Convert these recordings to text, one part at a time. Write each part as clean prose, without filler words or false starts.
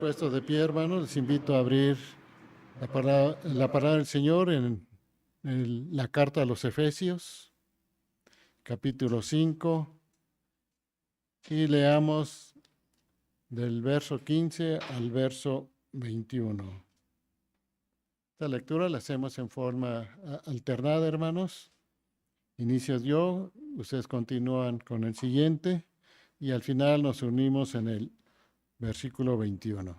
Puesto de pie, hermanos, les invito a abrir la palabra del Señor en la carta a los Efesios, capítulo 5, y leamos del verso 15 al verso 21. Esta lectura la hacemos en forma alternada, hermanos. Inicio yo, ustedes continúan con el siguiente, y al final nos unimos en el versículo 21.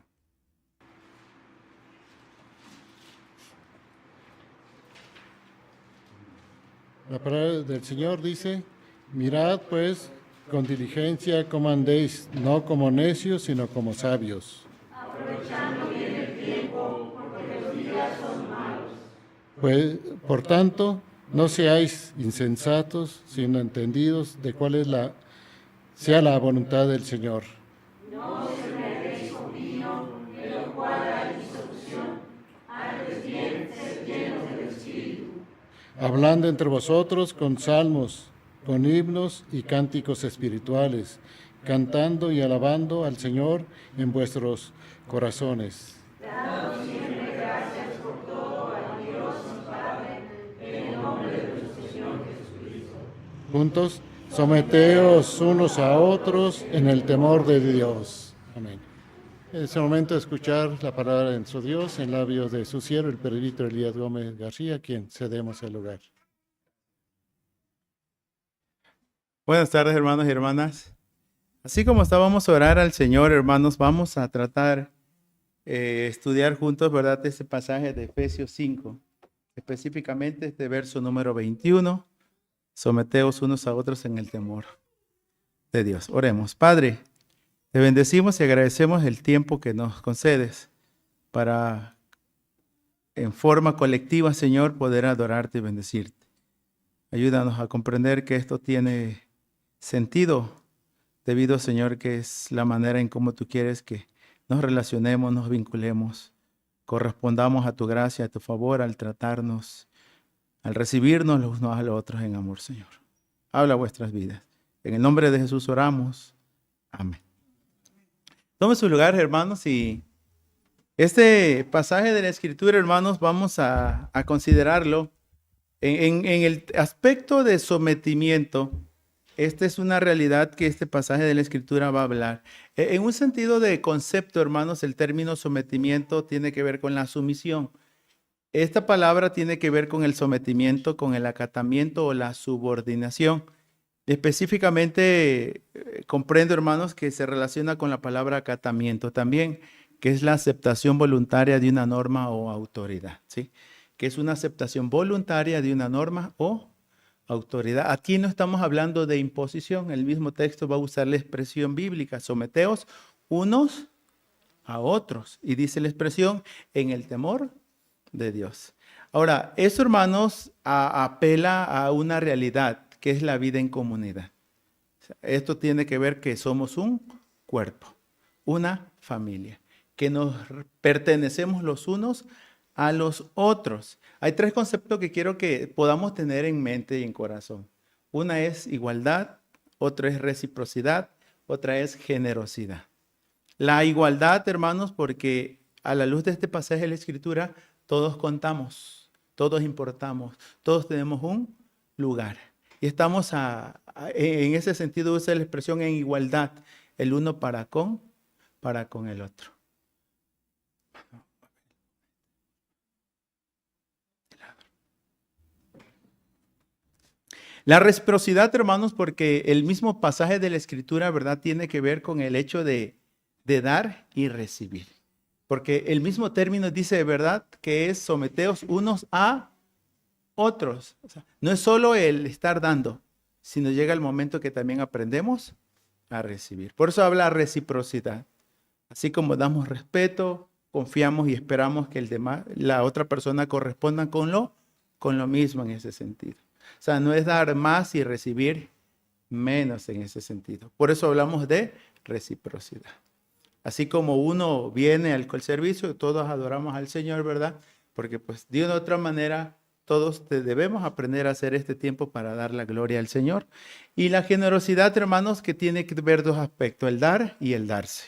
La palabra del Señor dice: mirad pues con diligencia cómo andéis, no como necios, sino como sabios. Aprovechando bien el tiempo, porque los días son malos. Pues, por tanto, no seáis insensatos, sino entendidos de cuál sea la voluntad del Señor. No semeréis con vino, de lo cual hay disolución, antes bien sed llenos del Espíritu. Hablando entre vosotros con salmos, con himnos y cánticos espirituales, cantando y alabando al Señor en vuestros corazones. Dando siempre gracias por todo a Dios y Padre, en el nombre de nuestro Señor Jesucristo. Juntos, someteos unos a otros en el temor de Dios. Amén. En este momento de escuchar la palabra de nuestro Dios en labios de su siervo, el presbítero Elías Gómez García, quien cedemos el lugar. Buenas tardes, hermanos y hermanas. Así como estábamos a orar al Señor, hermanos, vamos a tratar estudiar juntos, ¿verdad?, este pasaje de Efesios 5, específicamente este verso número 21. Someteos unos a otros en el temor de Dios. Oremos. Padre, te bendecimos y agradecemos el tiempo que nos concedes para, en forma colectiva, Señor, poder adorarte y bendecirte. Ayúdanos a comprender que esto tiene sentido debido, Señor, que es la manera en cómo tú quieres que nos relacionemos, nos vinculemos, correspondamos a tu gracia, a tu favor, al tratarnos, al recibirnos los unos a los otros en amor, Señor. Habla vuestras vidas. En el nombre de Jesús oramos. Amén. Tomen su lugar, hermanos, y este pasaje de la Escritura, hermanos, vamos a considerarlo en el aspecto de sometimiento. Esta es una realidad que este pasaje de la Escritura va a hablar. En un sentido de concepto, hermanos, el término sometimiento tiene que ver con la sumisión. Esta palabra tiene que ver con el sometimiento, con el acatamiento o la subordinación. Específicamente, comprendo, hermanos, que se relaciona con la palabra acatamiento también, que es la aceptación voluntaria de una norma o autoridad, ¿sí? Que es una aceptación voluntaria de una norma o autoridad. Aquí no estamos hablando de imposición. El mismo texto va a usar la expresión bíblica: someteos unos a otros. Y dice la expresión: en el temor de Dios. Ahora, eso, hermanos, apela a una realidad que es la vida en comunidad. Esto tiene que ver que somos un cuerpo, una familia, que nos pertenecemos los unos a los otros. Hay tres conceptos que quiero que podamos tener en mente y en corazón. Una es igualdad, otra es reciprocidad, otra es generosidad. La igualdad, hermanos, porque a la luz de este pasaje de la Escritura, todos contamos, todos importamos, todos tenemos un lugar. Y estamos en ese sentido, usa la expresión en igualdad, el uno para con el otro. La reciprocidad, hermanos, porque el mismo pasaje de la Escritura, ¿verdad?, tiene que ver con el hecho de dar y recibir. Porque el mismo término dice, ¿verdad?, que es someteos unos a otros. O sea, no es solo el estar dando, sino llega el momento que también aprendemos a recibir. Por eso habla reciprocidad. Así como damos respeto, confiamos y esperamos que la otra persona corresponda con lo mismo en ese sentido. O sea, no es dar más y recibir menos en ese sentido. Por eso hablamos de reciprocidad. Así como uno viene al servicio, todos adoramos al Señor, ¿verdad? Porque pues de una u otra manera todos debemos aprender a hacer este tiempo para dar la gloria al Señor. Y la generosidad, hermanos, que tiene que ver dos aspectos, el dar y el darse.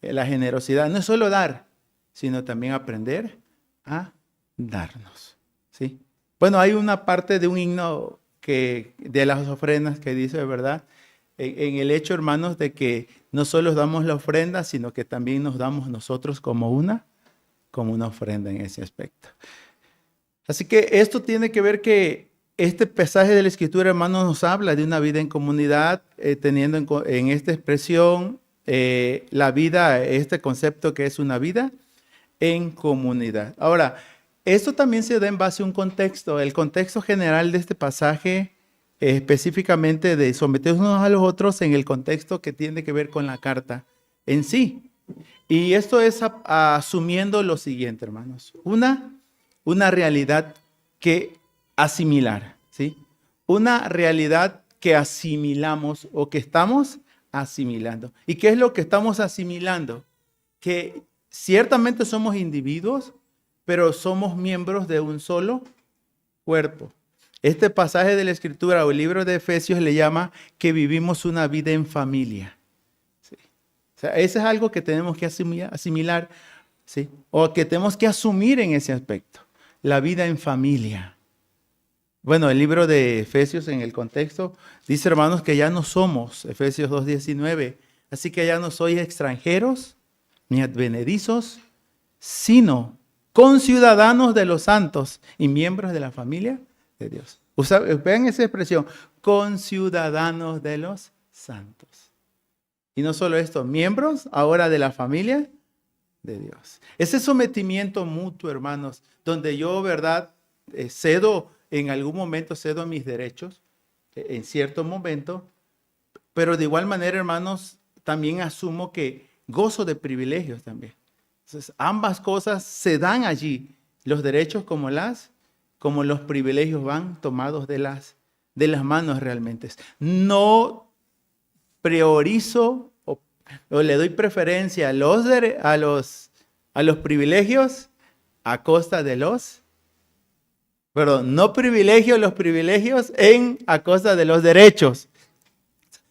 La generosidad no es solo dar, sino también aprender a darnos. ¿Sí? Bueno, hay una parte de un himno de las ofrendas que dice, ¿verdad? En el hecho, hermanos, de que no solo damos la ofrenda, sino que también nos damos nosotros como una ofrenda en ese aspecto. Así que esto tiene que ver que este pasaje de la Escritura, hermanos, nos habla de una vida en comunidad, teniendo en esta expresión la vida, este concepto que es una vida en comunidad. Ahora, esto también se da en base a un contexto. El contexto general de este pasaje, específicamente de someternos unos a los otros en el contexto que tiene que ver con la carta en sí. Y esto es asumiendo lo siguiente, hermanos. Una realidad que asimilar, ¿sí? Una realidad que asimilamos o que estamos asimilando. ¿Y qué es lo que estamos asimilando? Que ciertamente somos individuos, pero somos miembros de un solo cuerpo. Este pasaje de la Escritura o el libro de Efesios le llama que vivimos una vida en familia. ¿Sí? O sea, eso es algo que tenemos que asimilar, ¿sí? O que tenemos que asumir en ese aspecto. La vida en familia. Bueno, el libro de Efesios en el contexto dice, hermanos, que ya no somos, Efesios 2:19, así que ya no sois extranjeros ni advenedizos, sino conciudadanos de los santos y miembros de la familia de Dios. Vean esa expresión, conciudadanos de los santos. Y no solo esto, miembros ahora de la familia de Dios. Ese sometimiento mutuo, hermanos, donde yo, ¿verdad? En algún momento cedo mis derechos, en cierto momento, pero de igual manera, hermanos, también asumo que gozo de privilegios también. Entonces, ambas cosas se dan allí, los derechos como los privilegios van tomados de las manos realmente. No priorizo o le doy preferencia a los privilegios a costa de no privilegio los privilegios a costa de los derechos.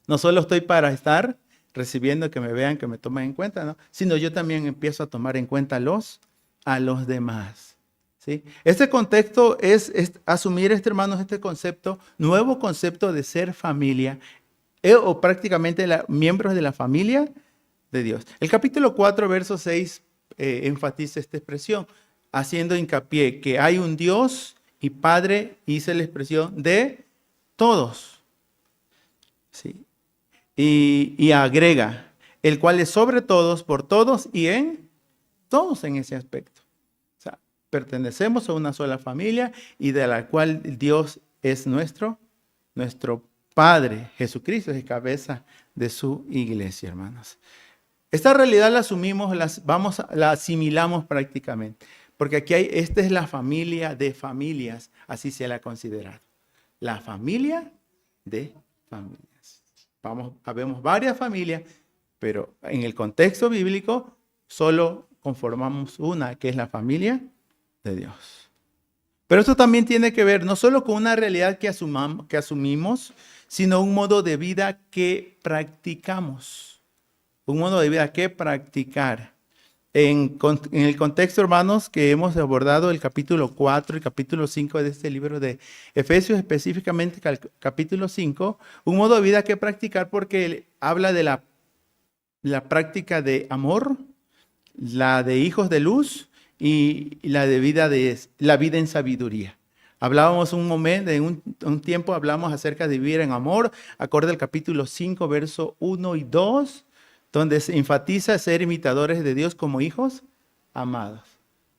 No solo estoy para estar recibiendo que me vean, que me tomen en cuenta, ¿no? Sino yo también empiezo a tomar en cuenta a los demás. ¿Sí? Este contexto es asumir, hermanos, este concepto, nuevo concepto de ser familia, o prácticamente miembros de la familia de Dios. El capítulo 4, verso 6, enfatiza esta expresión, haciendo hincapié que hay un Dios y Padre, hice la expresión de todos. ¿Sí? Y agrega, el cual es sobre todos, por todos y en todos en ese aspecto. O sea, pertenecemos a una sola familia y de la cual Dios es nuestro Padre. Jesucristo es cabeza de su iglesia, hermanos. Esta realidad la asumimos, la asimilamos prácticamente. Porque aquí esta es la familia de familias, así se la ha considerado. La familia de familias. Habemos varias familias, pero en el contexto bíblico solo conformamos una, que es la familia de Dios. Pero esto también tiene que ver no solo con una realidad que asumimos, sino un modo de vida que practicamos. Un modo de vida que practicar. En el contexto, hermanos, que hemos abordado el capítulo 4 y capítulo 5 de este libro de Efesios, específicamente el capítulo 5, un modo de vida que practicar porque habla de la práctica de amor, la de hijos de luz y la vida en sabiduría. Hablábamos en un tiempo hablamos acerca de vivir en amor, acorde al capítulo 5, verso 1 y 2, donde se enfatiza ser imitadores de Dios como hijos amados.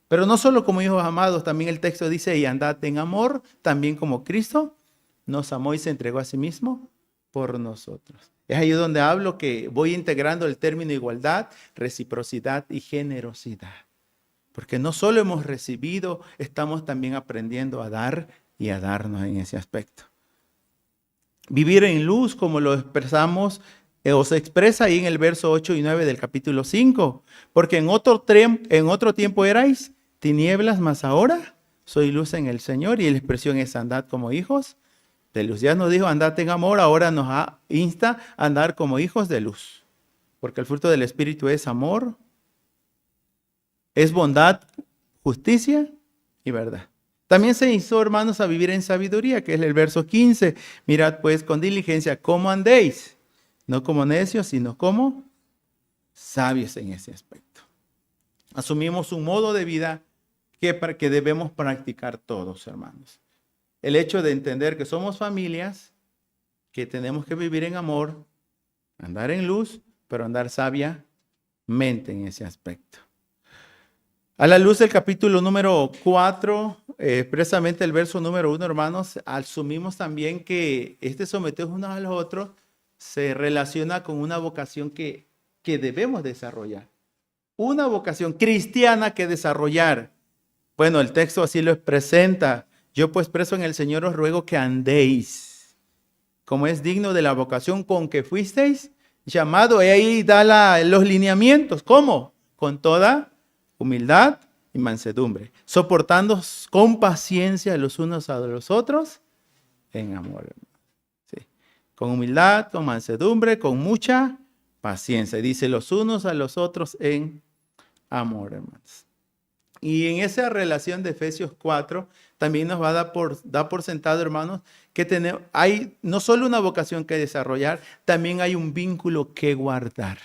Pero no solo como hijos amados, también el texto dice, y andad en amor, también como Cristo nos amó y se entregó a sí mismo por nosotros. Es ahí donde hablo que voy integrando el término igualdad, reciprocidad y generosidad. Porque no solo hemos recibido, estamos también aprendiendo a dar y a darnos en ese aspecto. Vivir en luz, como lo expresamos, o se expresa ahí en el verso 8 y 9 del capítulo 5. Porque en otro tiempo erais tinieblas, mas ahora soy luz en el Señor. Y la expresión es andad como hijos de luz. Ya nos dijo andad en amor, ahora nos insta a andar como hijos de luz. porque el fruto del Espíritu es amor, es bondad, justicia y verdad. También se hizo, hermanos, a vivir en sabiduría, que es el verso 15. Mirad pues con diligencia cómo andéis, no como necios, sino como sabios en ese aspecto. Asumimos un modo de vida que debemos practicar todos, hermanos. El hecho de entender que somos familias, que tenemos que vivir en amor, andar en luz, pero andar sabiamente en ese aspecto. A la luz del capítulo número 4, expresamente el verso número 1, hermanos, asumimos también que someternos unos a los otros se relaciona con una vocación que debemos desarrollar. Una vocación cristiana que desarrollar. Bueno, el texto así lo presenta. Yo pues preso en el Señor os ruego que andéis, como es digno de la vocación con que fuisteis llamado. Y ahí da los lineamientos. ¿Cómo? Con toda humildad y mansedumbre, soportándoos con paciencia los unos a los otros en amor. Sí. Con humildad, con mansedumbre, con mucha paciencia. Y dice los unos a los otros en amor, hermanos. Y en esa relación de Efesios 4 también nos va a dar por sentado, hermanos, que hay no solo una vocación que desarrollar, también hay un vínculo que guardar.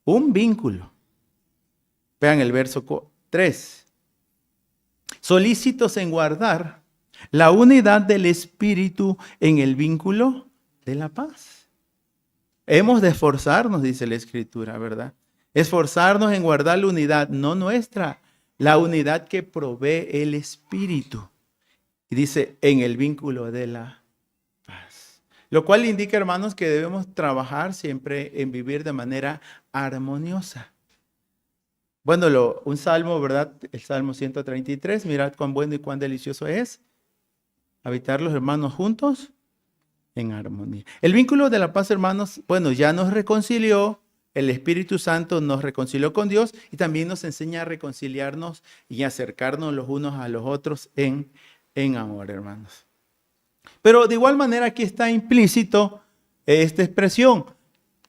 Un vínculo. Vean el verso 3. Solícitos en guardar la unidad del Espíritu en el vínculo de la paz. Hemos de esforzarnos, dice la Escritura, ¿verdad? Esforzarnos en guardar la unidad, no nuestra, la unidad que provee el Espíritu. Y dice, en el vínculo de la paz. Lo cual indica, hermanos, que debemos trabajar siempre en vivir de manera armoniosa. Bueno, un salmo, ¿verdad? El Salmo 133, mirad cuán bueno y cuán delicioso es habitar los hermanos juntos en armonía. El vínculo de la paz, hermanos, bueno, ya nos reconcilió, el Espíritu Santo nos reconcilió con Dios y también nos enseña a reconciliarnos y acercarnos los unos a los otros en amor, hermanos. Pero de igual manera aquí está implícito esta expresión,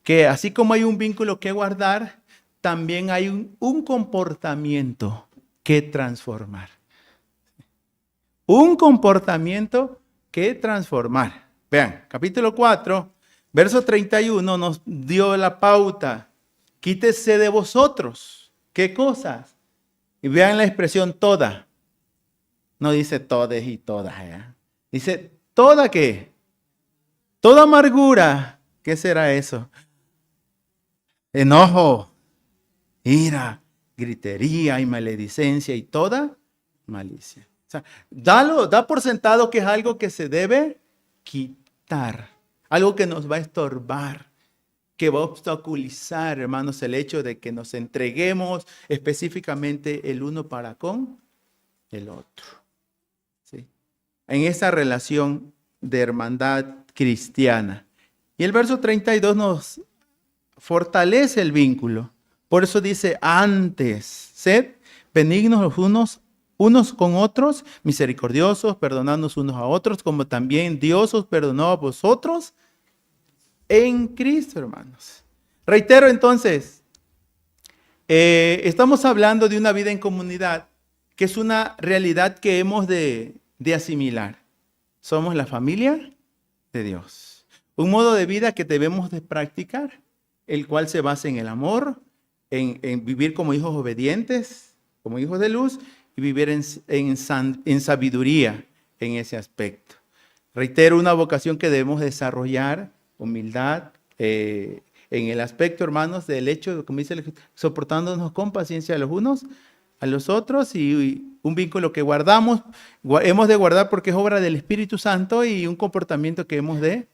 que así como hay un vínculo que guardar, también hay un comportamiento que transformar. Un comportamiento que transformar. Vean, capítulo 4, verso 31 nos dio la pauta. Quítese de vosotros. ¿Qué cosas? Y vean la expresión toda. No dice todes y todas. Dice toda qué. Toda amargura. ¿Qué será eso? Enojo, ira, gritería y maledicencia y toda malicia. O sea, da por sentado que es algo que se debe quitar, algo que nos va a estorbar, que va a obstaculizar, hermanos, el hecho de que nos entreguemos específicamente el uno para con el otro. ¿Sí? En esa relación de hermandad cristiana. Y el verso 32 nos fortalece el vínculo. Por eso dice, antes, sed benignos los unos con otros, misericordiosos, perdonándonos unos a otros, como también Dios os perdonó a vosotros en Cristo, hermanos. Reitero entonces, estamos hablando de una vida en comunidad, que es una realidad que hemos de asimilar. Somos la familia de Dios. Un modo de vida que debemos de practicar, el cual se basa en el amor, en vivir como hijos obedientes, como hijos de luz, y vivir en sabiduría en ese aspecto. Reitero, una vocación que debemos desarrollar, humildad, en el aspecto, hermanos, del hecho, como dice, soportándonos con paciencia los unos a los otros, y un vínculo que hemos de guardar porque es obra del Espíritu Santo y un comportamiento que hemos de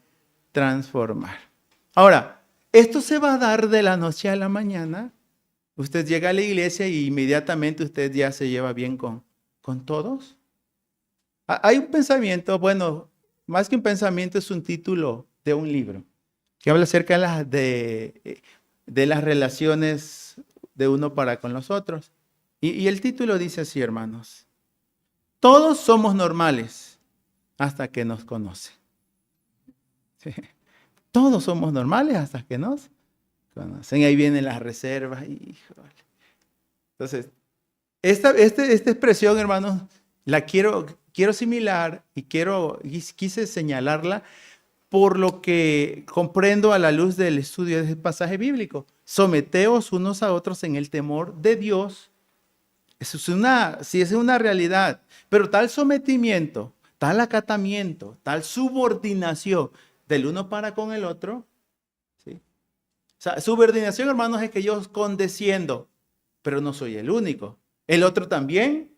transformar. Ahora, esto se va a dar de la noche a la mañana. Usted llega a la iglesia y inmediatamente usted ya se lleva bien con todos. Hay un pensamiento, bueno, más que un pensamiento, es un título de un libro que habla acerca de las relaciones de uno para con los otros. Y el título dice así, hermanos: todos somos normales hasta que nos conocen. Sí. Todos somos normales hasta que nos conocen. Ahí vienen las reservas. Híjole. Entonces, esta expresión, hermanos, la quiero asimilar y quise señalarla por lo que comprendo a la luz del estudio de este pasaje bíblico. Someteos unos a otros en el temor de Dios. Eso sí es una realidad, pero tal sometimiento, tal acatamiento, tal subordinación del uno para con el otro, ¿sí? O sea, subordinación, hermanos, es que yo condesciendo, pero no soy el único. El otro también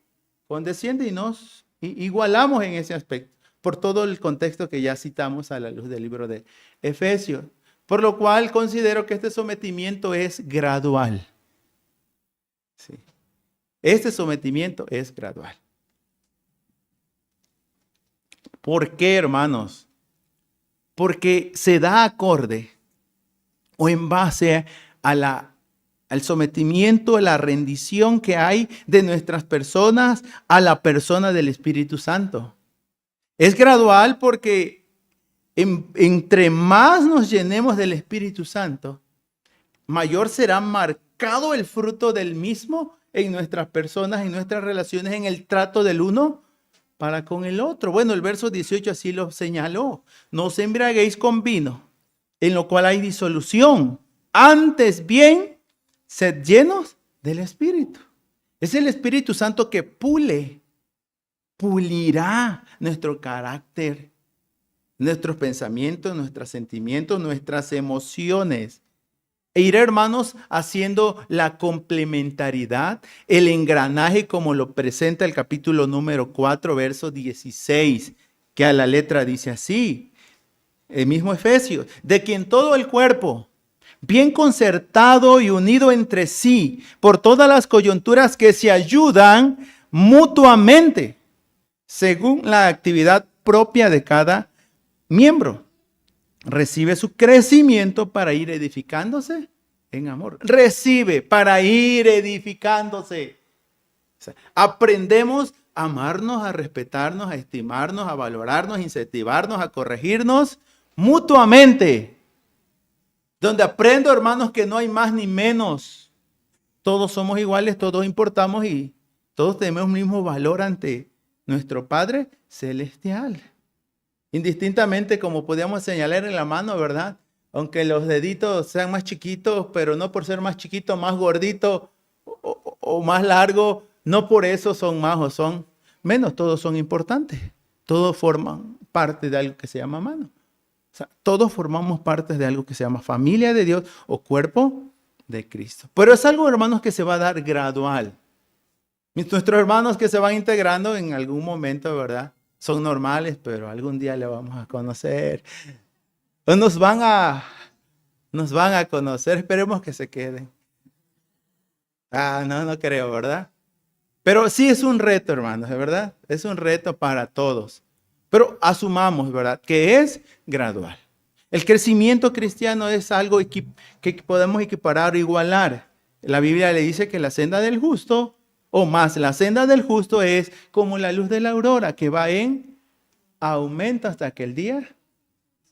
condesciende y nos igualamos en ese aspecto, por todo el contexto que ya citamos a la luz del libro de Efesios. Por lo cual considero que este sometimiento es gradual. Sí. Este sometimiento es gradual. ¿Por qué, hermanos? Porque se da acorde o en base al sometimiento, a la rendición que hay de nuestras personas a la persona del Espíritu Santo. Es gradual porque entre más nos llenemos del Espíritu Santo, mayor será marcado el fruto del mismo en nuestras personas, en nuestras relaciones, en el trato del uno para con el otro. Bueno, el verso 18 así lo señaló. No os embriaguéis con vino, en lo cual hay disolución. Antes bien, sed llenos del Espíritu. Es el Espíritu Santo que pulirá nuestro carácter, nuestros pensamientos, nuestros sentimientos, nuestras emociones. E irá, hermanos, haciendo la complementariedad, el engranaje como lo presenta el capítulo número 4, verso 16, que a la letra dice así, el mismo Efesios, de quien todo el cuerpo, bien concertado y unido entre sí, por todas las coyunturas que se ayudan mutuamente, según la actividad propia de cada miembro, recibe su crecimiento para ir edificándose en amor. Recibe para ir edificándose. O sea, aprendemos a amarnos, a respetarnos, a estimarnos, a valorarnos, a incentivarnos, a corregirnos mutuamente. Donde aprendo, hermanos, que no hay más ni menos. Todos somos iguales, todos importamos y todos tenemos el mismo valor ante nuestro Padre Celestial. Indistintamente, como podíamos señalar en la mano, ¿verdad? Aunque los deditos sean más chiquitos, pero no por ser más chiquitos, más gorditos o más largos, no por eso son más o son menos, todos son importantes. Todos forman parte de algo que se llama mano. O sea, todos formamos parte de algo que se llama familia de Dios o cuerpo de Cristo. Pero es algo, hermanos, que se va a dar gradual. Nuestros hermanos que se van integrando en algún momento, ¿verdad? Son normales, pero algún día le vamos a conocer. O nos van a conocer, esperemos que se queden. No creo, ¿verdad? Pero sí es un reto, hermanos, ¿verdad? Es un reto para todos. Pero asumamos, ¿verdad? Que es gradual. El crecimiento cristiano es algo que podemos equiparar o igualar. La Biblia le dice que la senda del justo, o más, la senda del justo es como la luz de la aurora, que va en aumento hasta que el día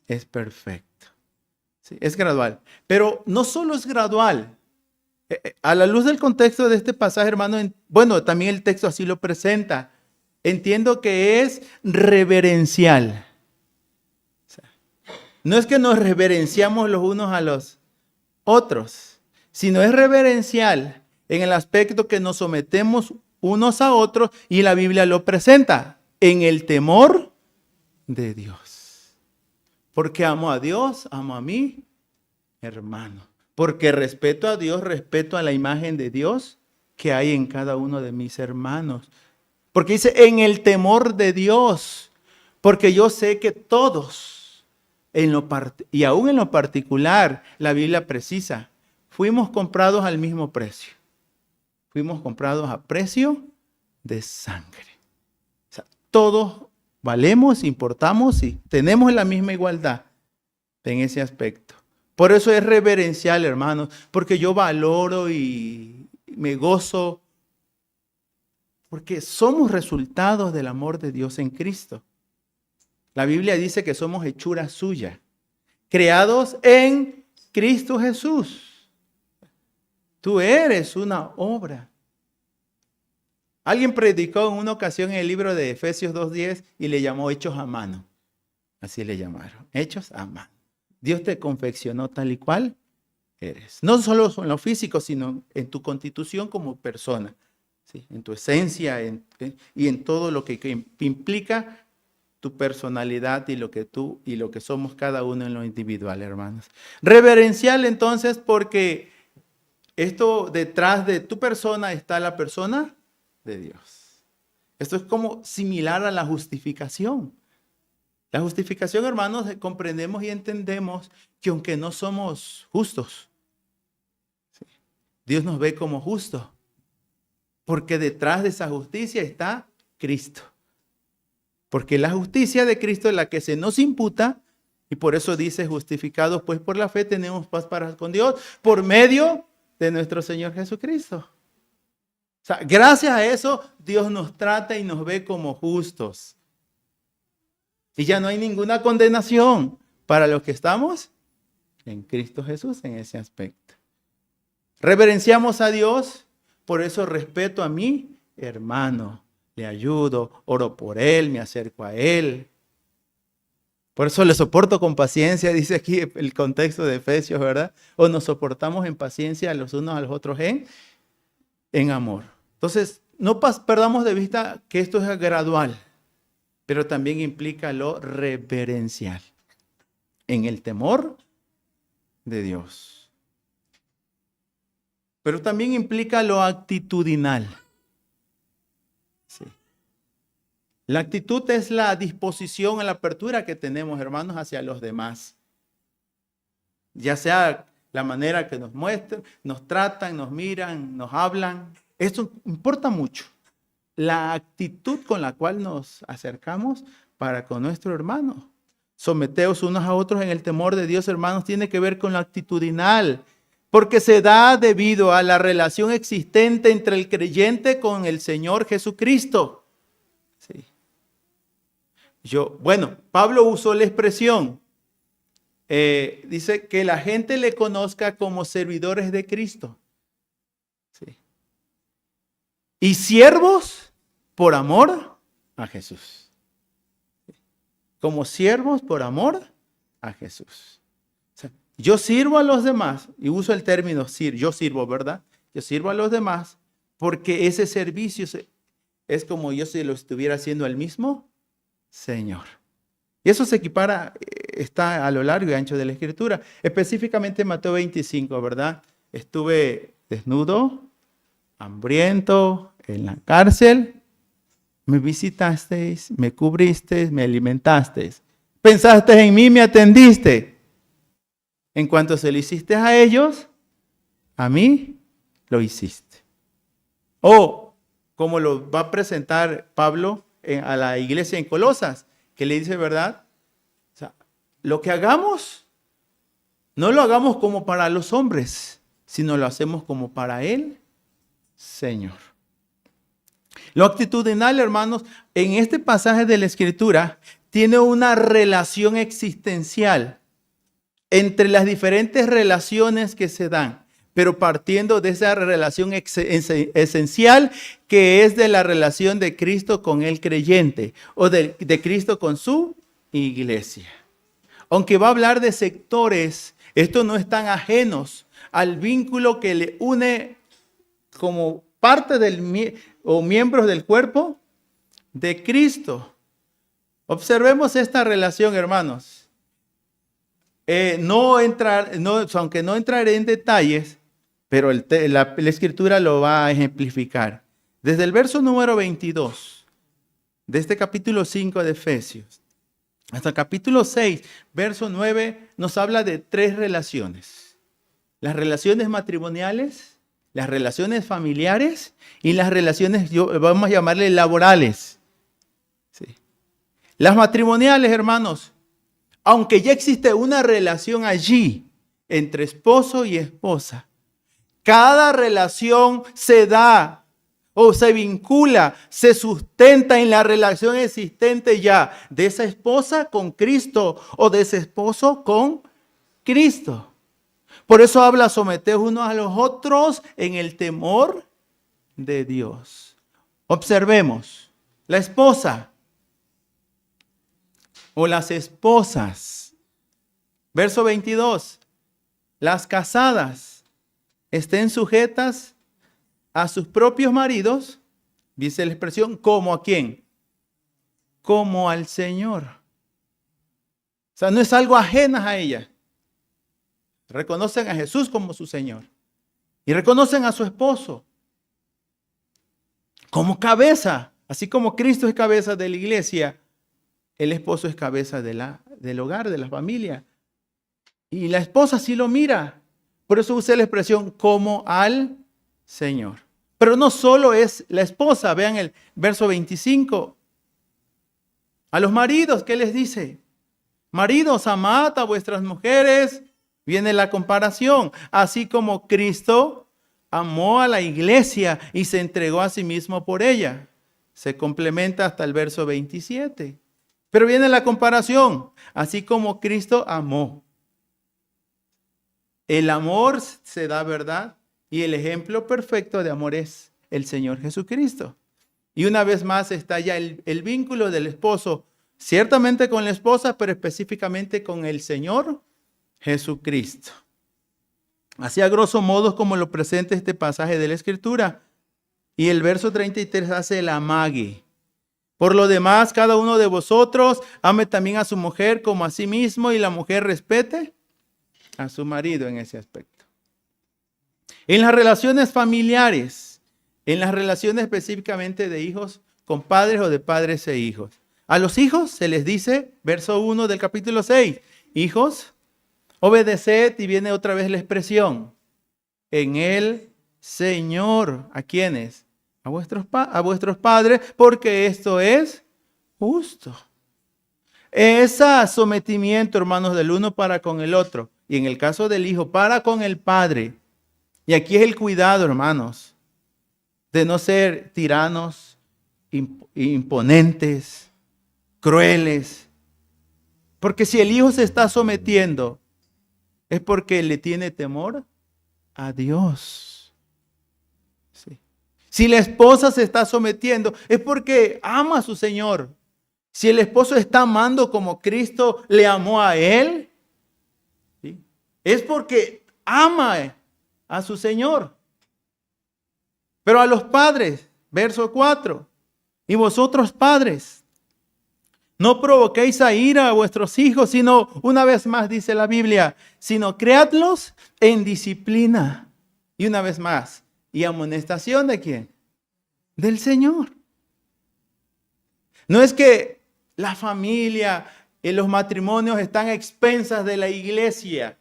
es perfecto. Sí, es gradual. Pero no solo es gradual. A la luz del contexto de este pasaje, hermano, bueno, también el texto así lo presenta. Entiendo que es reverencial. O sea, no es que nos reverenciamos los unos a los otros, sino es reverencial en el aspecto que nos sometemos unos a otros y la Biblia lo presenta en el temor de Dios. Porque amo a Dios, amo a mi hermano. Porque respeto a Dios, respeto a la imagen de Dios que hay en cada uno de mis hermanos. Porque dice en el temor de Dios. Porque yo sé que todos, y aún en lo particular, la Biblia precisa, fuimos comprados al mismo precio. Fuimos comprados a precio de sangre. O sea, todos valemos, importamos y tenemos la misma igualdad en ese aspecto. Por eso es reverencial, hermanos, porque yo valoro y me gozo, porque somos resultados del amor de Dios en Cristo. La Biblia dice que somos hechura suya, creados en Cristo Jesús. Tú eres una obra. Alguien predicó en una ocasión en el libro de Efesios 2:10 y le llamó hechos a mano. Así le llamaron, hechos a mano. Dios te confeccionó tal y cual eres. No solo en lo físico, sino en tu constitución como persona. ¿Sí? En tu esencia y en todo lo que implica tu personalidad y lo que somos cada uno en lo individual, hermanos. Reverencial entonces porque esto detrás de tu persona está la persona de Dios. Esto es como similar a la justificación. La justificación, hermanos, comprendemos y entendemos que aunque no somos justos, ¿sí?, Dios nos ve como justos, porque detrás de esa justicia está Cristo. Porque la justicia de Cristo es la que se nos imputa, y por eso dice, justificados pues por la fe tenemos paz para con Dios por medio de nuestro Señor Jesucristo. O sea, gracias a eso Dios nos trata y nos ve como justos. Y ya no hay ninguna condenación para los que estamos en Cristo Jesús en ese aspecto. Reverenciamos a Dios, por eso respeto a mi hermano. Le ayudo, oro por él, me acerco a él. Por eso le soporto con paciencia, dice aquí el contexto de Efesios, ¿verdad? O nos soportamos en paciencia los unos a los otros en amor. Entonces, no perdamos de vista que esto es gradual, pero también implica lo reverencial, en el temor de Dios. Pero también implica lo actitudinal. Sí. La actitud es la disposición, la apertura que tenemos, hermanos, hacia los demás. Ya sea la manera que nos muestran, nos tratan, nos miran, nos hablan. Esto importa mucho. La actitud con la cual nos acercamos para con nuestro hermano. Someteos unos a otros en el temor de Dios, hermanos, tiene que ver con lo actitudinal, porque se da debido a la relación existente entre el creyente con el Señor Jesucristo. Sí. Pablo usó la expresión, dice que la gente le conozca como servidores de Cristo. Sí. Y siervos por amor a Jesús. Como siervos por amor a Jesús. O sea, yo sirvo a los demás, y uso el término yo sirvo, ¿verdad? Yo sirvo a los demás porque ese servicio es como yo si lo estuviera haciendo el mismo Señor. Y eso se equipara, está a lo largo y ancho de la Escritura. Específicamente en Mateo 25, ¿verdad? Estuve desnudo, hambriento, en la cárcel, me visitasteis, me cubristeis, me alimentasteis. Pensaste en mí, me atendiste. En cuanto se lo hiciste a ellos, a mí lo hiciste. O como lo va a presentar Pablo a la iglesia en Colosas, que le dice, ¿verdad? O sea, lo que hagamos, no lo hagamos como para los hombres, sino lo hacemos como para el Señor. Lo actitudinal, hermanos, en este pasaje de la Escritura tiene una relación existencial entre las diferentes relaciones que se dan, pero partiendo de esa relación esencial que es de la relación de Cristo con el creyente o de Cristo con su iglesia. Aunque va a hablar de sectores, estos no están ajenos al vínculo que le une como parte o miembros del cuerpo de Cristo. Observemos esta relación, hermanos. Aunque no entraré en detalles, pero la Escritura lo va a ejemplificar. Desde el verso número 22 de este capítulo 5 de Efesios hasta el capítulo 6, verso 9, nos habla de 3 relaciones. Las relaciones matrimoniales, las relaciones familiares y las relaciones, vamos a llamarle laborales. Sí. Las matrimoniales, hermanos, aunque ya existe una relación allí entre esposo y esposa, cada relación se da o se vincula, se sustenta en la relación existente ya de esa esposa con Cristo o de ese esposo con Cristo. Por eso habla, someteos unos a los otros en el temor de Dios. Observemos, la esposa o las esposas. Verso 22. Las casadas estén sujetas a sus propios maridos, dice la expresión, ¿como a quién? Como al Señor. O sea, no es algo ajeno a ella. Reconocen a Jesús como su Señor. Y reconocen a su esposo como cabeza. Así como Cristo es cabeza de la iglesia, el esposo es cabeza del hogar, de la familia. Y la esposa sí lo mira. Por eso usé la expresión como al Señor. Pero no solo es la esposa. Vean el verso 25. A los maridos, ¿qué les dice? Maridos, amad a vuestras mujeres. Viene la comparación. Así como Cristo amó a la iglesia y se entregó a sí mismo por ella. Se complementa hasta el verso 27. Pero viene la comparación. Así como Cristo amó. El amor se da, ¿verdad? Y el ejemplo perfecto de amor es el Señor Jesucristo. Y una vez más está ya el vínculo del esposo, ciertamente con la esposa, pero específicamente con el Señor Jesucristo. Así a grosso modo como lo presenta este pasaje de la Escritura. Y el verso 33 hace el amague. Por lo demás, cada uno de vosotros ame también a su mujer como a sí mismo y la mujer respete a su marido en ese aspecto. En las relaciones familiares, en las relaciones específicamente de hijos con padres o de padres e hijos. A los hijos se les dice, verso 1 del capítulo 6, hijos, obedeced, y viene otra vez la expresión, en el Señor. ¿A quiénes? A vuestros padres, porque esto es justo. Ese sometimiento, hermanos, del uno para con el otro, y en el caso del hijo, para con el padre. Y aquí es el cuidado, hermanos, de no ser tiranos, imponentes, crueles. Porque si el hijo se está sometiendo, es porque le tiene temor a Dios. Sí. Si la esposa se está sometiendo, es porque ama a su Señor. Si el esposo está amando como Cristo le amó a él, ¿sí?, es porque ama a su Señor. Pero a los padres, verso 4, y vosotros padres, no provoquéis a ira a vuestros hijos, sino, una vez más dice la Biblia, sino criadlos en disciplina. Y una vez más, ¿y amonestación de quién? Del Señor. No es que la familia y los matrimonios están a expensas de la iglesia,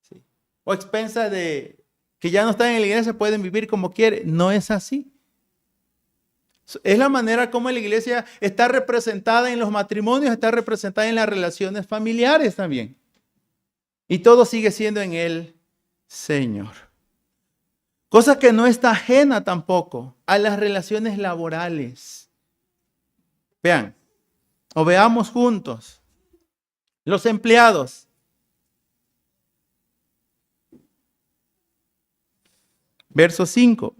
¿sí?, o a expensas de que ya no están en la iglesia, pueden vivir como quieren. No es así. Es la manera como la iglesia está representada en los matrimonios, está representada en las relaciones familiares también. Y todo sigue siendo en el Señor. Cosa que no está ajena tampoco a las relaciones laborales. Vean, o veamos juntos. Los empleados. Verso 5.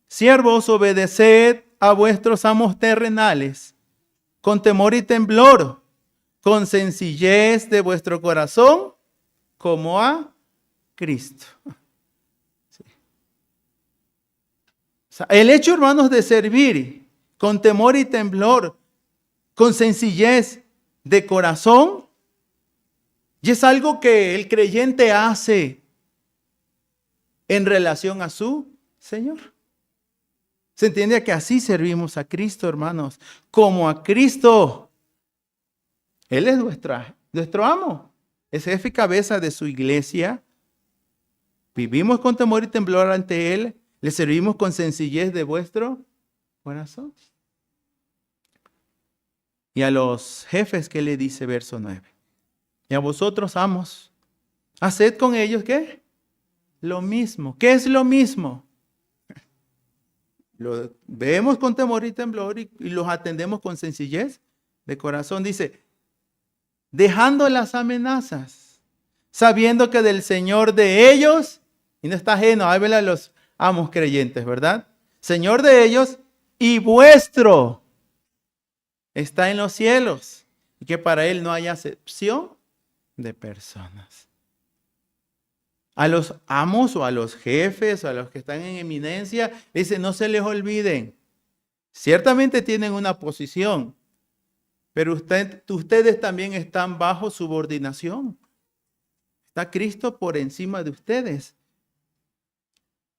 Siervos, obedeced a vuestros amos terrenales con temor y temblor, con sencillez de vuestro corazón, como a Cristo. Sí. O sea, el hecho, hermanos, de servir con temor y temblor, con sencillez de corazón, y es algo que el creyente hace en relación a su Señor. Se entiende que así servimos a Cristo, hermanos, como a Cristo. Él es nuestro amo, es jefe y cabeza de su iglesia. Vivimos con temor y temblor ante Él, le servimos con sencillez de vuestro corazón. Y a los jefes, ¿qué le dice verso 9? Y a vosotros, amos, haced con ellos, ¿qué? Lo mismo. ¿Qué es lo mismo? Lo vemos con temor y temblor y los atendemos con sencillez de corazón. Dice, dejando las amenazas. sabiendo que del Señor de ellos, y no está ajeno, ahí ven a los amos creyentes, ¿verdad? Señor de ellos y vuestro está en los cielos, y que para Él no hay acepción de personas. A los amos o a los jefes o a los que están en eminencia, dice, no se les olviden. Ciertamente tienen una posición, pero ustedes también están bajo subordinación. Está Cristo por encima de ustedes.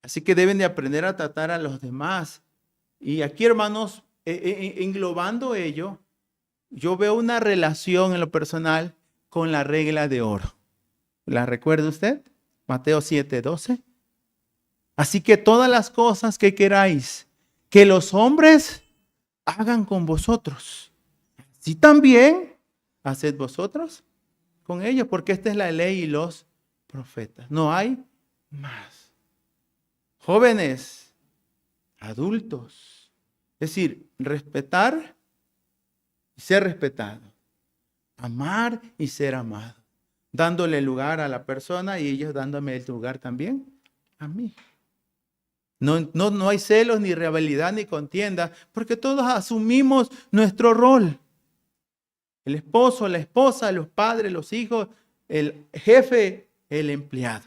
Así que deben de aprender a tratar a los demás. Y aquí, hermanos, englobando ello, yo veo una relación en lo personal con la regla de oro. ¿La recuerda usted? Mateo 7:12. Así que todas las cosas que queráis que los hombres hagan con vosotros, así también haced vosotros con ellos, porque esta es la ley y los profetas. No hay más. Jóvenes, adultos, es decir, respetar y ser respetado, amar y ser amado, dándole lugar a la persona y ellos dándome el lugar también a mí. No hay celos, ni rivalidad, ni contienda, porque todos asumimos nuestro rol. El esposo, la esposa, los padres, los hijos, el jefe, el empleado.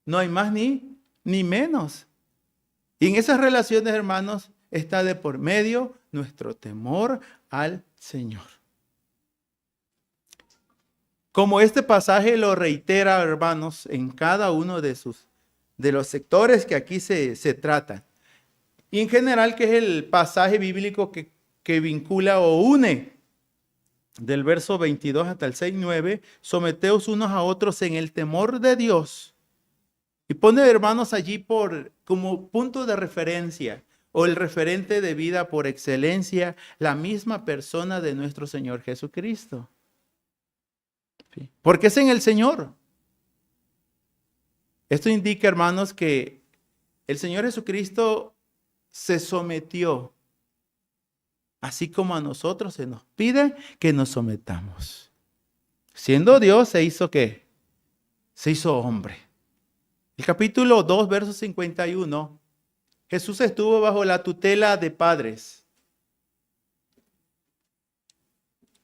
No hay más ni menos. Y en esas relaciones, hermanos, está de por medio nuestro temor al Señor. Como este pasaje lo reitera, hermanos, en cada uno de los sectores que aquí se tratan. Y en general, que es el pasaje bíblico que vincula o une del verso 22 hasta el 6:9, someteos unos a otros en el temor de Dios. Y pone, hermanos, allí como punto de referencia o el referente de vida por excelencia, la misma persona de nuestro Señor Jesucristo. ¿Sí? Porque es en el Señor. Esto indica, hermanos, que el Señor Jesucristo se sometió, así como a nosotros se nos pide que nos sometamos. Siendo Dios, ¿se hizo qué? Se hizo hombre. El capítulo 2, verso 51, Jesús estuvo bajo la tutela de padres,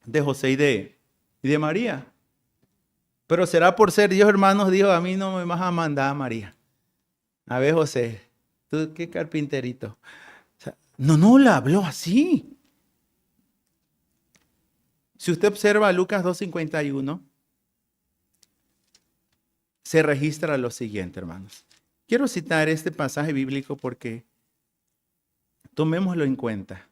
de José y de María. Pero será por ser Dios, hermanos, dijo, a mí no me vas a mandar a María. A ver, José, tú qué carpinterito. O sea, no le habló así. Si usted observa Lucas 2:51, se registra lo siguiente, hermanos. Quiero citar este pasaje bíblico porque tomémoslo en cuenta.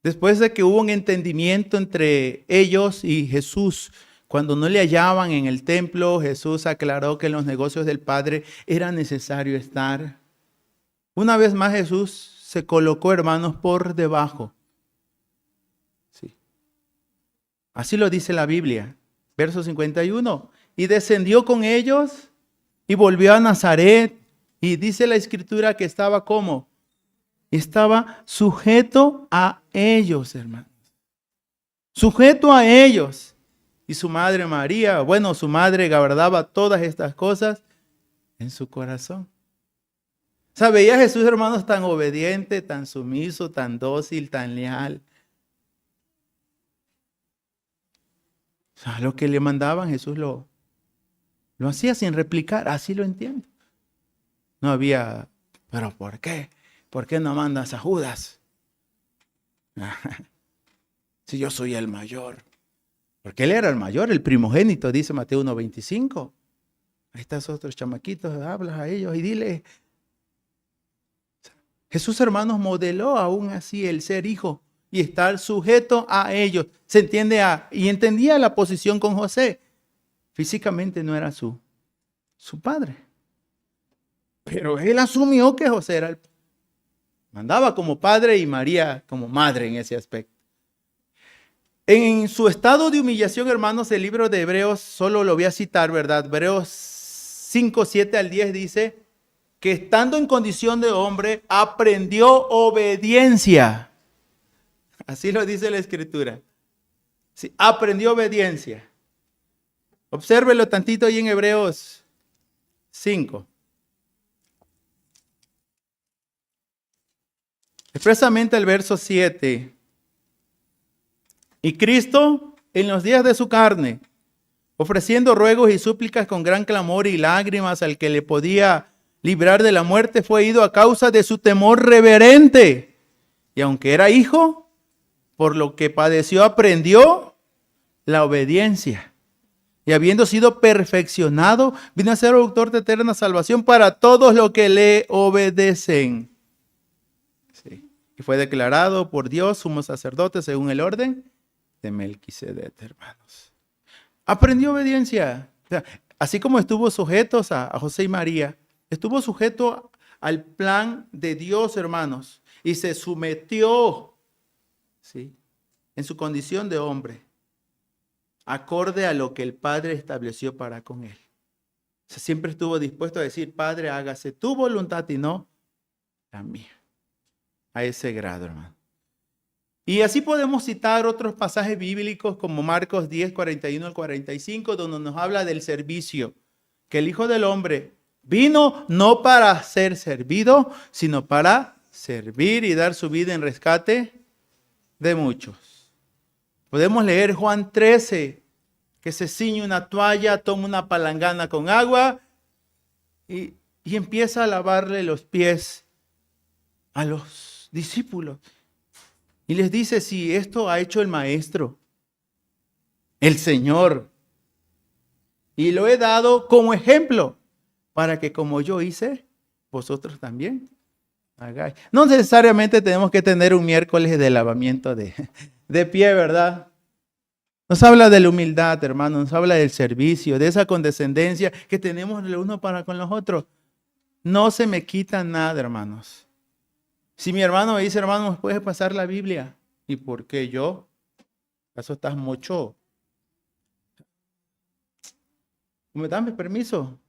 Después de que hubo un entendimiento entre ellos y Jesús, cuando no le hallaban en el templo, Jesús aclaró que en los negocios del Padre era necesario estar. Una vez más Jesús se colocó, hermanos, por debajo. Sí. Así lo dice la Biblia. Verso 51. Y descendió con ellos y volvió a Nazaret. Y dice la Escritura que estaba ¿cómo? Estaba sujeto a ellos, hermanos. Sujeto a ellos. Y su madre María, su madre guardaba todas estas cosas en su corazón. O sea, veía a Jesús, hermanos, tan obediente, tan sumiso, tan dócil, tan leal. O sea, lo que le mandaban, Jesús lo hacía sin replicar, así lo entiendo. No había, ¿pero por qué? ¿Por qué no mandas a Judas? Si yo soy el mayor. Porque él era el mayor, el primogénito, dice Mateo 1:25. Ahí están esos otros chamaquitos, hablas a ellos y dile. Jesús, hermanos, modeló aún así el ser hijo y estar sujeto a ellos. Se entiende y entendía la posición con José. Físicamente no era su padre. Pero él asumió que José mandaba como padre y María como madre en ese aspecto. En su estado de humillación, hermanos, el libro de Hebreos, solo lo voy a citar, ¿verdad? Hebreos 5:7 al 10 dice que estando en condición de hombre, aprendió obediencia. Así lo dice la Escritura. Sí, aprendió obediencia. Obsérvelo tantito ahí en Hebreos 5. Expresamente el verso 7. Y Cristo, en los días de su carne, ofreciendo ruegos y súplicas con gran clamor y lágrimas al que le podía librar de la muerte, fue ido a causa de su temor reverente. Y aunque era hijo, por lo que padeció, aprendió la obediencia. Y habiendo sido perfeccionado, vino a ser autor de eterna salvación para todos los que le obedecen. Sí. Y fue declarado por Dios sumo sacerdote según el orden de Melquisedec, hermanos. Aprendió obediencia. O sea, así como estuvo sujetos a José y María, estuvo sujeto al plan de Dios, hermanos, y se sometió, ¿sí?, en su condición de hombre, acorde a lo que el Padre estableció para con él. O sea, siempre estuvo dispuesto a decir, Padre, hágase tu voluntad y no la mía. A ese grado, hermano. Y así podemos citar otros pasajes bíblicos como Marcos 10, 41 al 45, donde nos habla del servicio, que el Hijo del Hombre vino no para ser servido, sino para servir y dar su vida en rescate de muchos. Podemos leer Juan 13, que se ciñe una toalla, toma una palangana con agua y empieza a lavarle los pies a los discípulos. Y les dice, si esto ha hecho el Maestro, el Señor, y lo he dado como ejemplo, para que como yo hice, vosotros también hagáis. No necesariamente tenemos que tener un miércoles de lavamiento de pie, ¿verdad? Nos habla de la humildad, hermano, nos habla del servicio, de esa condescendencia que tenemos el uno para con los otros. No se me quita nada, hermanos. Si mi hermano me dice, hermano, ¿me puedes pasar la Biblia? ¿Y por qué yo? ¿Acaso estás mocho? ¿Me dan permiso?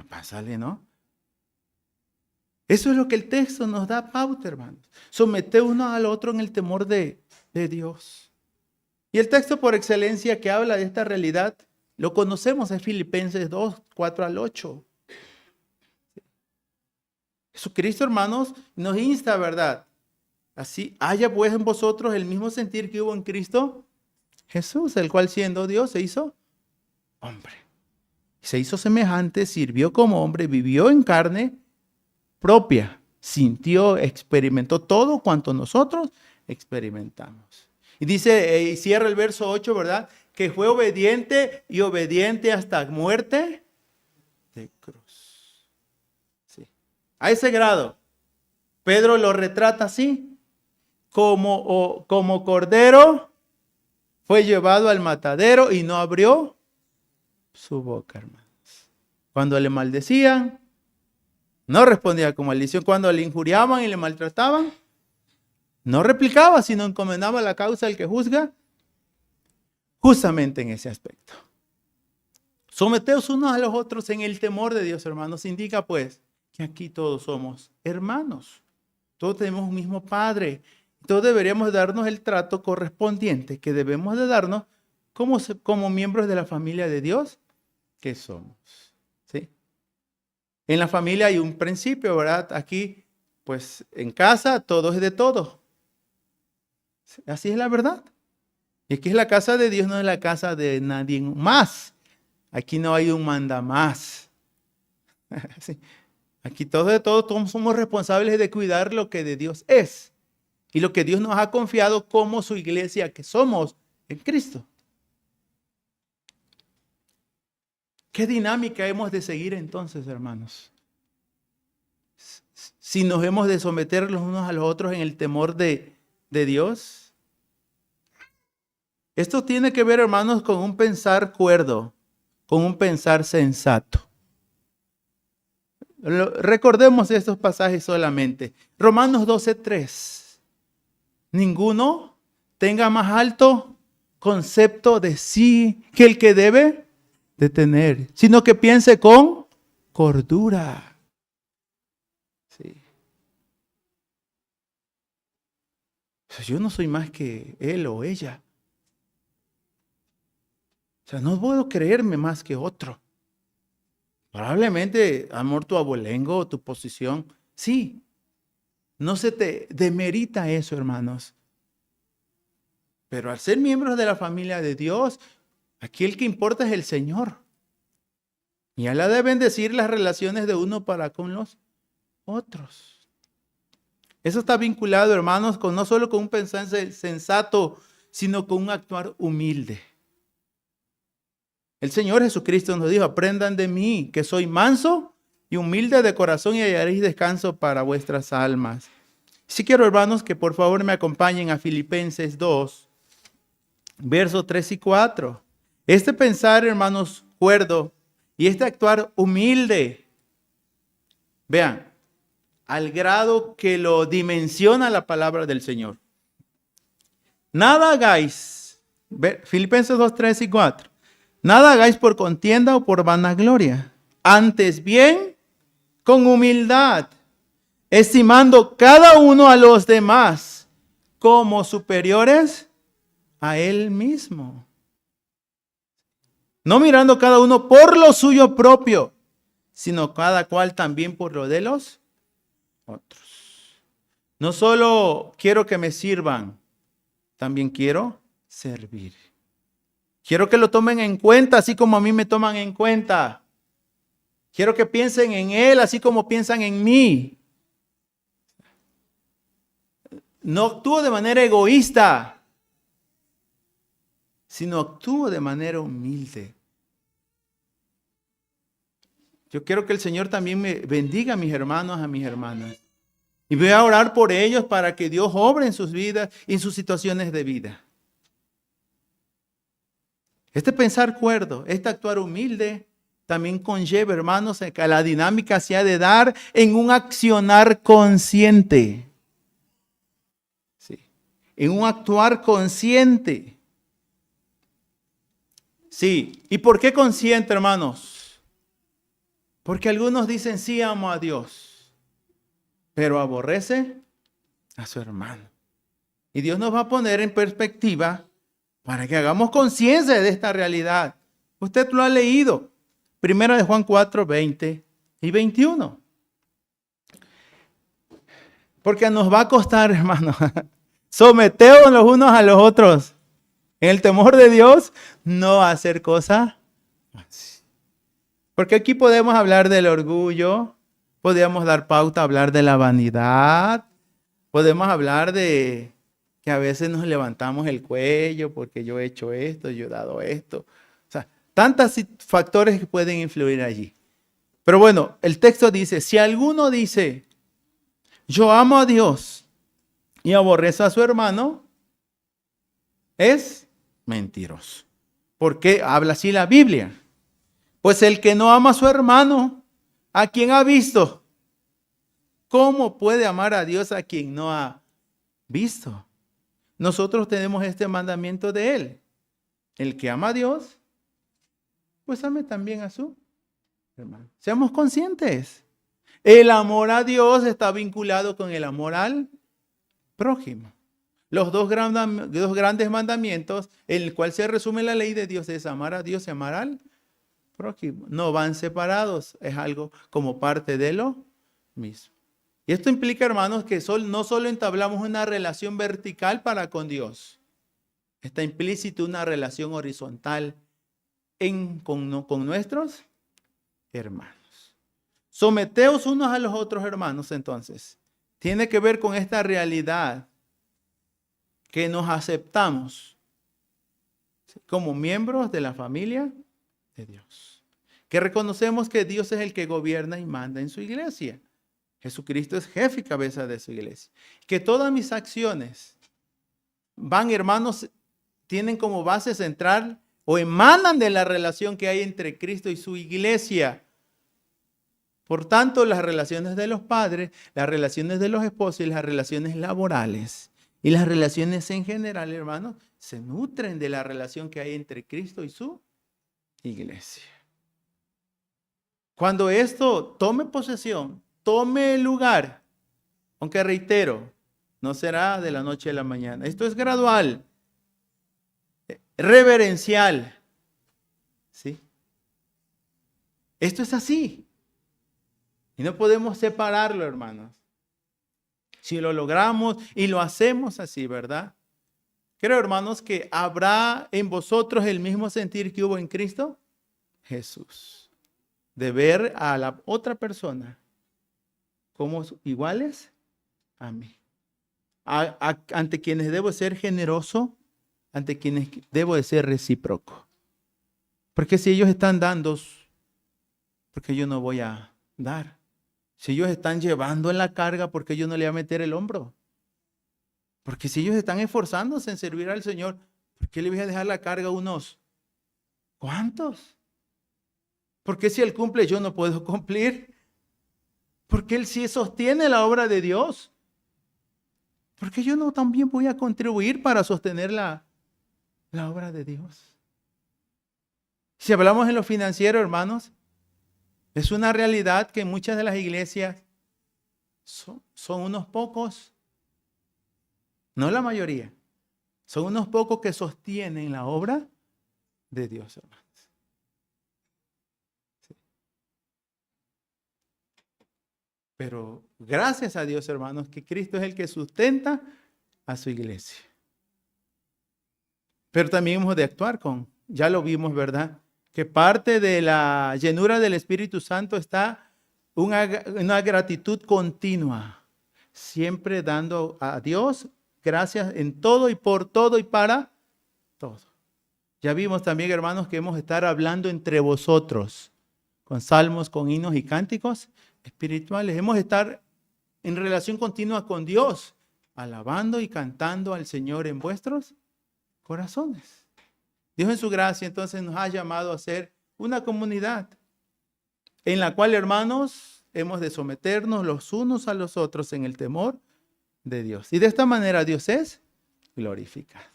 Pásale, ¿no? Eso es lo que el texto nos da pauta, hermanos. Somete uno al otro en el temor de Dios. Y el texto por excelencia que habla de esta realidad, lo conocemos en Filipenses 2, 4 al 8. Jesucristo, hermanos, nos insta, ¿verdad? Así, haya pues en vosotros el mismo sentir que hubo en Cristo Jesús, el cual siendo Dios se hizo hombre. Se hizo semejante, sirvió como hombre, vivió en carne propia, sintió, experimentó todo cuanto nosotros experimentamos. Y dice, y cierra el verso 8, ¿verdad? Que fue obediente y obediente hasta muerte de cruz. A ese grado, Pedro lo retrata así, como cordero fue llevado al matadero y no abrió su boca, hermanos. Cuando le maldecían, no respondía con maldición. Cuando le injuriaban y le maltrataban, no replicaba, sino encomendaba la causa al que juzga, justamente en ese aspecto. Someteos unos a los otros en el temor de Dios, hermanos. Indica pues que aquí todos somos hermanos. Todos tenemos un mismo Padre. Todos deberíamos darnos el trato correspondiente que debemos de darnos como miembros de la familia de Dios que somos. ¿Sí? En la familia hay un principio, ¿verdad? Aquí, pues en casa todo es de todo. Así es la verdad. Y aquí es la casa de Dios, no es la casa de nadie más. Aquí no hay un mandamás. Sí. Aquí todos somos responsables de cuidar lo que de Dios es y lo que Dios nos ha confiado como su iglesia que somos en Cristo. ¿Qué dinámica hemos de seguir entonces, hermanos? Si nos hemos de someter los unos a los otros en el temor de Dios. Esto tiene que ver, hermanos, con un pensar cuerdo, con un pensar sensato. Recordemos estos pasajes solamente. Romanos 12:3. Ninguno tenga más alto concepto de sí que el que debe de tener, sino que piense con cordura. Sí. Yo no soy más que él o ella. O sea, no puedo creerme más que otro. Probablemente, amor, tu abolengo o tu posición. Sí, no se te demerita eso, hermanos. Pero al ser miembros de la familia de Dios, aquí el que importa es el Señor. Y Él ha de bendecir las relaciones de uno para con los otros. Eso está vinculado, hermanos, con no solo con un pensar sensato, sino con un actuar humilde. El Señor Jesucristo nos dijo, aprendan de mí, que soy manso y humilde de corazón y hallaréis descanso para vuestras almas. Sí quiero, hermanos, que por favor me acompañen a Filipenses 2, versos 3 y 4. Este pensar, hermanos, cuerdo y este actuar humilde, vean, al grado que lo dimensiona la palabra del Señor. Nada hagáis, Filipenses 2, 3 y 4. Nada hagáis por contienda o por vanagloria, antes bien con humildad, estimando cada uno a los demás como superiores a él mismo. No mirando cada uno por lo suyo propio, sino cada cual también por lo de los otros. No solo quiero que me sirvan, también quiero servir. Quiero que lo tomen en cuenta así como a mí me toman en cuenta. Quiero que piensen en Él así como piensan en mí. No actúo de manera egoísta, sino actúo de manera humilde. Yo quiero que el Señor también me bendiga a mis hermanos, a mis hermanas. Y voy a orar por ellos para que Dios obre en sus vidas y en sus situaciones de vida. Este pensar cuerdo, este actuar humilde, también conlleva, hermanos, que la dinámica se ha de dar en un accionar consciente. Sí. En un actuar consciente. Sí. ¿Y por qué consciente, hermanos? Porque algunos dicen, sí, amo a Dios, pero aborrece a su hermano. Y Dios nos va a poner en perspectiva para que hagamos conciencia de esta realidad. Usted lo ha leído. Primera de Juan 4, 20 y 21. Porque nos va a costar, hermano, someteos los unos a los otros. En el temor de Dios, no hacer cosas. Porque aquí podemos hablar del orgullo, podemos dar pauta a hablar de la vanidad, podemos hablar de que a veces nos levantamos el cuello porque yo he hecho esto, yo he dado esto. O sea, tantos factores que pueden influir allí. Pero bueno, el texto dice, si alguno dice, yo amo a Dios y aborrece a su hermano, es mentiroso. ¿Por qué habla así la Biblia? Pues el que no ama a su hermano, ¿a quién ha visto? ¿Cómo puede amar a Dios a quien no ha visto? Nosotros tenemos este mandamiento de Él. El que ama a Dios, pues ame también a su hermano. Seamos conscientes. El amor a Dios está vinculado con el amor al prójimo. Los dos grandes mandamientos, en el cual se resume la ley de Dios, es amar a Dios y amar al prójimo. No van separados, es algo como parte de lo mismo. Y esto implica, hermanos, que no solo entablamos una relación vertical para con Dios, está implícito una relación horizontal con nuestros hermanos. Someteos unos a los otros, hermanos, entonces. Tiene que ver con esta realidad que nos aceptamos como miembros de la familia de Dios. Que reconocemos que Dios es el que gobierna y manda en su iglesia. Jesucristo es jefe y cabeza de su iglesia. Que todas mis acciones van, hermanos, tienen como base central o emanan de la relación que hay entre Cristo y su iglesia. Por tanto, las relaciones de los padres, las relaciones de los esposos y las relaciones laborales y las relaciones en general, hermanos, se nutren de la relación que hay entre Cristo y su iglesia. Cuando esto tome posesión, tome lugar, aunque reitero, no será de la noche a la mañana. Esto es gradual, reverencial, ¿Sí? Esto es así. Y no podemos separarlo, hermanos. Si lo logramos y lo hacemos así, ¿verdad? Creo, hermanos, que habrá en vosotros el mismo sentir que hubo en Cristo Jesús. De ver a la otra persona como iguales a mí. Ante quienes debo ser generoso, ante quienes debo de ser recíproco. Porque si ellos están dando, porque yo no voy a dar. Si ellos están llevando en la carga, ¿por qué yo no le voy a meter el hombro? Porque si ellos están esforzándose en servir al Señor, ¿por qué le voy a dejar la carga a unos cuantos? Porque si Él cumple, yo no puedo cumplir. Porque Él sí sostiene la obra de Dios. Porque yo no también voy a contribuir para sostener la obra de Dios. Si hablamos en lo financiero, hermanos, es una realidad que muchas de las iglesias son unos pocos, no la mayoría, son unos pocos que sostienen la obra de Dios, hermanos. Sí. Pero gracias a Dios, hermanos, que Cristo es el que sustenta a su iglesia. Pero también hemos de actuar ya lo vimos, ¿verdad? Que parte de la llenura del Espíritu Santo está una gratitud continua, siempre dando a Dios gracias en todo y por todo y para todo. Ya vimos también, hermanos, que hemos de estar hablando entre vosotros, con salmos, con himnos y cánticos espirituales. Hemos de estar en relación continua con Dios, alabando y cantando al Señor en vuestros corazones. Dios en su gracia entonces nos ha llamado a ser una comunidad en la cual, hermanos, hemos de someternos los unos a los otros en el temor de Dios. Y de esta manera Dios es glorificado.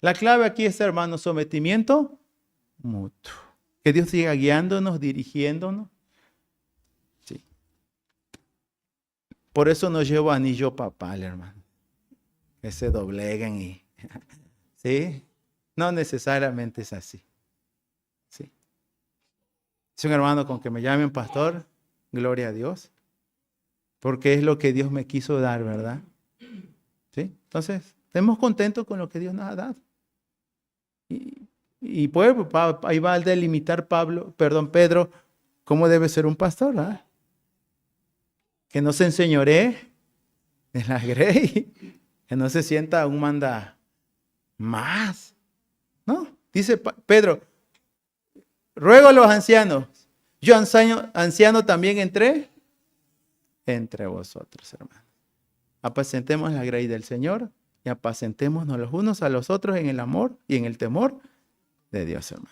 La clave aquí es, hermanos, sometimiento mutuo. Que Dios siga guiándonos, dirigiéndonos. Sí. Por eso no llevo anillo papal, hermano. Que se dobleguen y... ¿Sí? No necesariamente es así. Sí. Es un hermano con que me llamen pastor, gloria a Dios. Porque es lo que Dios me quiso dar, ¿verdad? ¿Sí? Entonces, estemos contentos con lo que Dios nos ha dado. Y pues, ahí va a delimitar Pedro, cómo debe ser un pastor, ¿verdad? Que no se enseñoree en la grey, que no se sienta un manda más. ¿No? Dice Pedro, ruego a los ancianos, yo anciano también entre vosotros, hermanos. Apacentemos la grey del Señor y apacentémonos los unos a los otros en el amor y en el temor de Dios, hermanos.